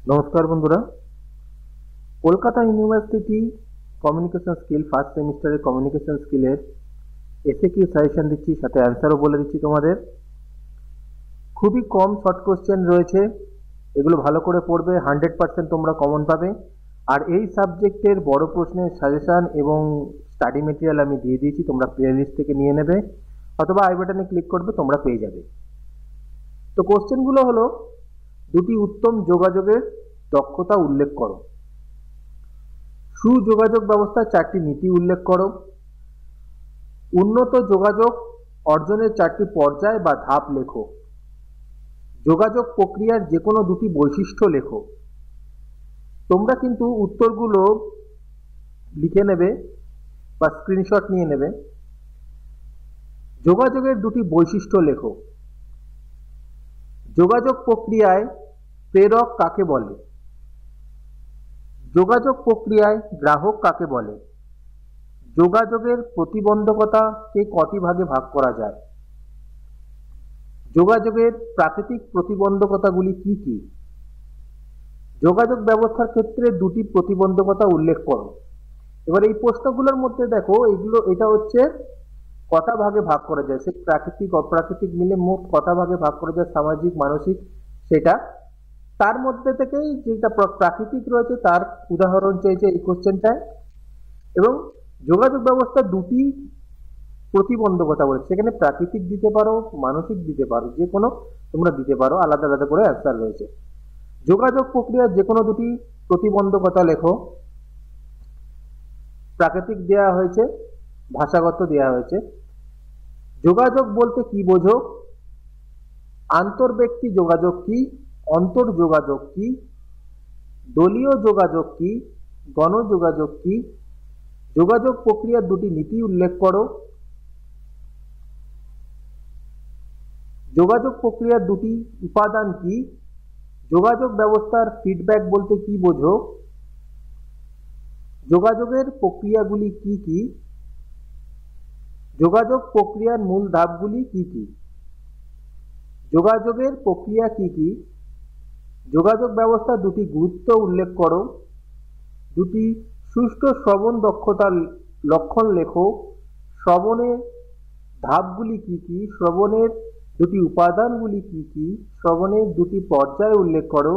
নমস্কার বন্ধুরা, Kolkata university communication skill first সেমিস্টারের কমিউনিকেশন স্কিলের এসএকিউ সাজেশন দিচ্ছি, সাথে অ্যান্সারও বলে দিচ্ছি তোমাদের। খুবই কম শর্ট কোশ্চেন রয়েছে, এগুলো ভালো করে পড়বে, 100% তোমরা কমন পাবে। আর এই সাবজেক্টের বড় প্রশ্নের সাজেশন এবং স্টাডি মেটেরিয়াল আমি দিয়ে দিয়েছি, তোমরা প্লে লিস্ট থেকে নিয়ে নেবে অথবা আই বাটনে ক্লিক করবে, তোমরা পেয়ে যাবে। তো কোশ্চেনগুলো হলো, দুটি উত্তম যোগাযোগের দক্ষতা উল্লেখ করো, সুযোগাযোগ ব্যবস্থার 4টি নীতি উল্লেখ করো, উন্নত যোগাযোগ অর্জনের 4টি পর্যায় বা ধাপ লেখো, যোগাযোগ প্রক্রিয়ার যে কোনো দুটি বৈশিষ্ট্য লেখো। তোমরা কিন্তু উত্তরগুলো লিখে নেবে বা স্ক্রিনশট নিয়ে নেবে। যোগাযোগের দুটি বৈশিষ্ট্য লেখো। যোগাযোগ প্রক্রিয়ায় প্রেরক কাকে বলে? যোগাযোগ প্রক্রিয়ায় গ্রাহক কাকে বলে? যোগাযোগের প্রতিবন্ধকতাকে কটি ভাগে ভাগ করা যায়? যোগাযোগের প্রাকৃতিক প্রতিবন্ধকতাগুলি কি কি? যোগাযোগ ব্যবস্থার ক্ষেত্রে দুটি প্রতিবন্ধকতা উল্লেখ করো। এবার এই প্রশ্নগুলোর মধ্যে দেখো, এটা হচ্ছে কটা ভাগে ভাগ করা যায়, সে প্রাকৃতিক অপ্রাকৃতিক মিলে মোট কটা ভাগে ভাগ করা যায়, সামাজিক মানসিক, সেটা। তার মধ্যে থেকেই যেটা প্রাকৃতিক রয়েছে তার উদাহরণ চেয়েছে এই কোশ্চেনটায়। এবং যোগাযোগ ব্যবস্থার দুটি প্রতিবন্ধকতা বলেছে, সেখানে প্রাকৃতিক দিতে পারো, মানসিক দিতে পারো, যে কোনো তোমরা দিতে পারো, আলাদা আলাদা করে অ্যান্সার রয়েছে। যোগাযোগ প্রক্রিয়ার যে কোনো দুটি প্রতিবন্ধকতা লেখো। প্রাকৃতিক দেয়া হয়েছে, ভাষাগত দেয়া হয়েছে। যোগাযোগ বলতে কি বোঝো? আন্তর্ব্যক্তি যোগাযোগ কি? অন্তর্যোগাযোগ কি? দলীয় যোগাযোগ কি? গণযোগাযোগ কি? যোগাযোগ প্রক্রিয়ার দুটি নীতি উল্লেখ করো। যোগাযোগ প্রক্রিয়ার দুটি উপাদান কি? যোগাযোগ ব্যবস্থার ফিডব্যাক বলতে কি বোঝো? যোগাযোগের প্রক্রিয়াগুলি কি কি? যোগাযোগ প্রক্রিয়ার মূল ধাপগুলি কি কি? যোগাযোগের প্রক্রিয়া কি কি? যোগাযোগ ব্যবস্থার দুটি গুরুত্ব উল্লেখ করো। দুটি সুষ্ঠু শ্রবণ দক্ষতার লক্ষণ লেখো। শ্রবণের ধাপগুলি কি কি? শ্রবণের দুটি উপাদানগুলি কি কি? শ্রবণের দুটি পর্যায় উল্লেখ করো।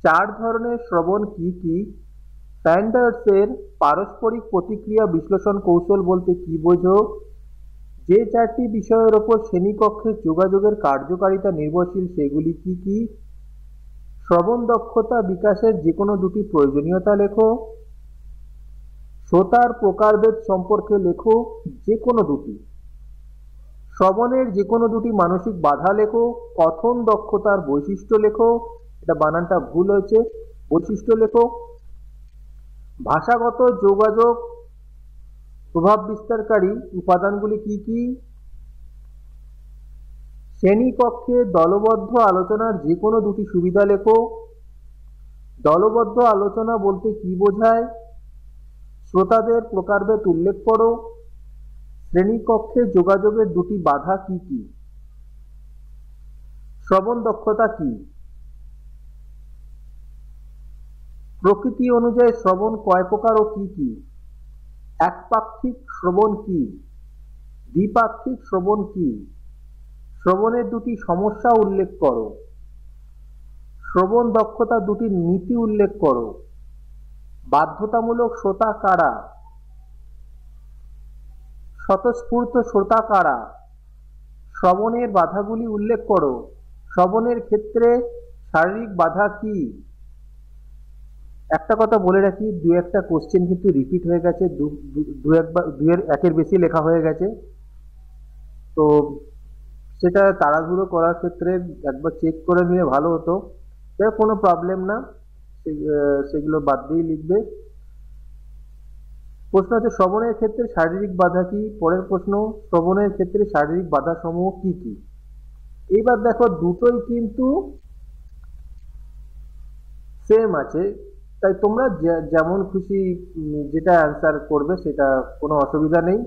4 ধরনের শ্রবণ কি কি? স্যান্ডার্সের পারস্পরিক প্রতিক্রিয়া বিশ্লেষণ কৌশল বলতে কি বোঝো? যে 4টি বিষয়ের ওপর শ্রেণীকক্ষের যোগাযোগের কার্যকারিতা নির্ভরশীল সেগুলি কি কি? শ্রবণ দক্ষতা বিকাশের যে কোনো দুটি প্রয়োজনীয়তা লেখো। শ্রোতার প্রকারভেদ সম্পর্কে লেখো যে কোনো দুটি। শ্রবণের যে কোনো দুটি মানসিক বাধা লেখো। কথন দক্ষতার বৈশিষ্ট্য লেখো, এটা বানানটা ভুল হয়েছে, বৈশিষ্ট্য লেখো। ভাষাগত যোগাযোগ প্রভাব বিস্তারকারী উপাদানগুলি কি কি? শ্রেণীকক্ষে দলবদ্ধ আলোচনার যে কোনো দুটি সুবিধা লেখো। দলবদ্ধ আলোচনা বলতে কি বোঝায়? শ্রোতাদের প্রকারভেদ উল্লেখ করো। শ্রেণীকক্ষে যোগাযোগের দুটি বাধা কি কি? শ্রবণ দক্ষতা কি? প্রকৃতি অনুযায়ী শ্রবণ কয় প্রকার ও কি কি? একপাক্ষিক শ্রবণ কি? দ্বিপাক্ষিক শ্রবণ কি? শ্রবণের দুটি সমস্যা উল্লেখ করো। শ্রবণ দক্ষতা দুটি নীতি উল্লেখ করো। বাধ্যতামূলক শ্রোতা কারা? স্বতঃস্ফূর্ত শ্রোতা কারা? শ্রবণের বাধাগুলি উল্লেখ করো। শ্রবণের ক্ষেত্রে শারীরিক বাধা কি? একটা কথা বলে রাখি, দু একটা কোশ্চেন কিন্তু রিপিট হয়ে গেছে, দুয়ের একের বেশি লেখা হয়ে গেছে, তো সেটা তাড়াহুড়ো করার ক্ষেত্রে একবার চেক করে নিলে ভালো হতো। কোনো প্রবলেম না, সেগুলো বাদ দিয়ে লিখবে। প্রশ্ন হচ্ছে শ্রবণের ক্ষেত্রে শারীরিক বাধা কি? পরের প্রশ্ন, শ্রবণের ক্ষেত্রে শারীরিক বাধা সমূহ কি কি? এইবার দেখো, দুটোই কিন্তু সেম আছে, তাই তোমরা যেমন খুশি যেটা অ্যান্সার করবে সেটা কোনো অসুবিধা নেই।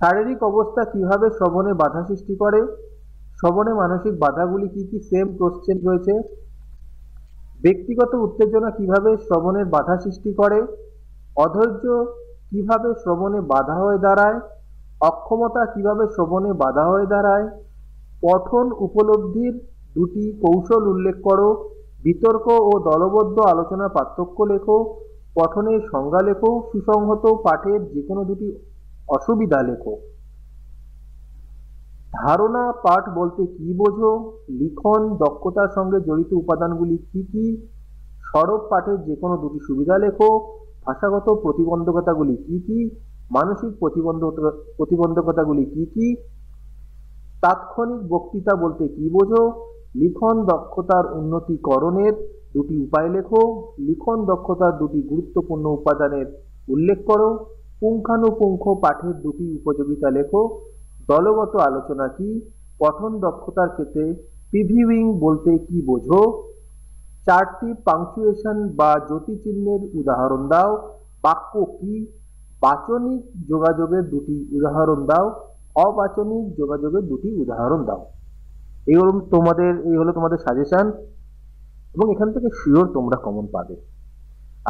শারীরিক অবস্থা কিভাবে শ্রবণে বাধা সৃষ্টি করে? শ্রবণে মানসিক বাধাগুলি কি কি? সেম কোশ্চেন রয়েছে। ব্যক্তিগত উত্তেজনা কিভাবে শ্রবণের বাধা সৃষ্টি করে? অধৈর্য কিভাবে শ্রবণে বাধা হয়ে দাঁড়ায়? অক্ষমতা কিভাবে শ্রবণে বাধা হয়ে দাঁড়ায়? পঠন উপলব্ধির দুটি কৌশল উল্লেখ করো। বিতর্ক ও দলবদ্ধ আলোচনার পার্থক্য লেখো। পঠনের সংজ্ঞা লেখো। সুসংহত পাঠের যে কোনো দুটি অসুবিধা লেখো। ধারণা পাঠ বলতে কি বোঝো? লিখন দক্ষতার সঙ্গে জড়িত উপাদানগুলি কি কি? সরব পাঠের যে কোনো দুটি সুবিধা লেখো। ভাষাগত প্রতিবন্ধকতাগুলি কি কি? মানসিক প্রতিবন্ধকতাগুলি কি কি? তাৎক্ষণিক বক্তৃতা বলতে কি বোঝো? লিখন দক্ষতার উন্নতিকরণের দুটি উপায় লেখো। লিখন দক্ষতার দুটি গুরুত্বপূর্ণ উপাদানের উল্লেখ করো। পুঙ্খানুপুঙ্খ পাঠের দুটি উপযোগিতা লেখো। দলগত আলোচনা কি? পঠন দক্ষতার ক্ষেত্রে প্রিভিউইং বলতে কি বোঝো? চারটি পাংচুয়েশন বা জ্যোতিচিহ্নের উদাহরণ দাও। বাক্য কি? বাচনিক যোগাযোগের দুটি উদাহরণ দাও। অবাচনিক যোগাযোগের দুটি উদাহরণ দাও। এই হলো তোমাদের সাজেশন, এবং এখান থেকে শিওর তোমরা কমন পাবে।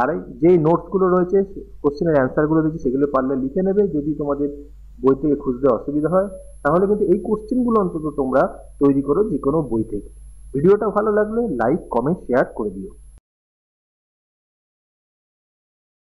আর যে নোটসগুলো রয়েছে, কোশ্চেনের অ্যান্সারগুলো দিয়েছি, সেগুলো পারলে লিখে নেবে। যদি তোমাদের বই থেকে খুঁজতে অসুবিধা হয়, তাহলে কিন্তু এই কোশ্চেনগুলো অন্তত তোমরা তৈরি করো যে কোনো বই থেকে। ভিডিওটা ভালো লাগলে লাইক, কমেন্ট, শেয়ার করে দিও।